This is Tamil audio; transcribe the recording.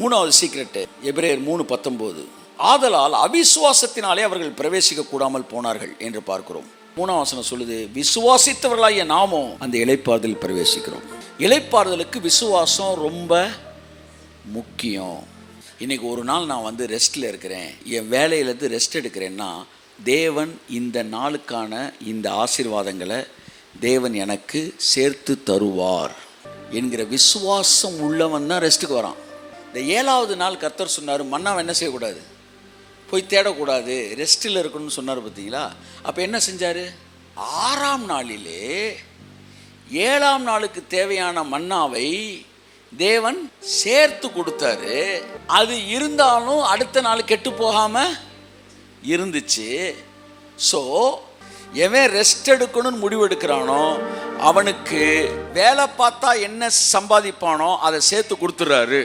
மூணாவது சீக்ரெட்டு எபிரேயர் 3:19. ஆதலால் அவிசுவாசத்தினாலே அவர்கள் பிரவேசிக்க கூடாமல் போனார்கள் என்று பார்க்கிறோம். 3ஆம் வசனம் சொல்லுது, விசுவாசித்தவர்களாகிய நாமும் அந்த இளைப்பாறுதல் பிரவேசிக்கிறோம். இளைப்பாறுதலுக்கு விசுவாசம் ரொம்ப முக்கியம். இன்னைக்கு ஒரு நாள் நான் ரெஸ்ட்டில் இருக்கிறேன், என் வேலையிலேருந்து ரெஸ்ட் எடுக்கிறேன்னா தேவன் இந்த நாளுக்கான இந்த ஆசீர்வாதங்களை தேவன் எனக்கு சேர்த்து தருவார் என்கிற விசுவாசம் உள்ளவன் தான் ரெஸ்ட்டுக்கு வரான். இந்த 7வது நாள் கர்த்தர் சொன்னார், மன்னாவை என்ன செய்யக்கூடாது, போய் தேடக்கூடாது, ரெஸ்ட்டில் இருக்கணும்னு சொன்னார். பார்த்தீங்களா? அப்போ என்ன செஞ்சார்? 6ஆம் நாளிலே 7ஆம் நாளுக்கு தேவையான மன்னாவை தேவன் சேர்த்து கொடுத்தாரு. அது இருந்தாலும் அடுத்த நாள் கெட்டு போகாமல் இருந்துச்சு. ஸோ எவன் ரெஸ்ட் எடுக்கணும்னு முடிவு எடுக்கிறானோ அவனுக்கு வேலை பார்த்தா என்ன சம்பாதிப்பானோ அதை சேர்த்து கொடுத்துட்றாரு.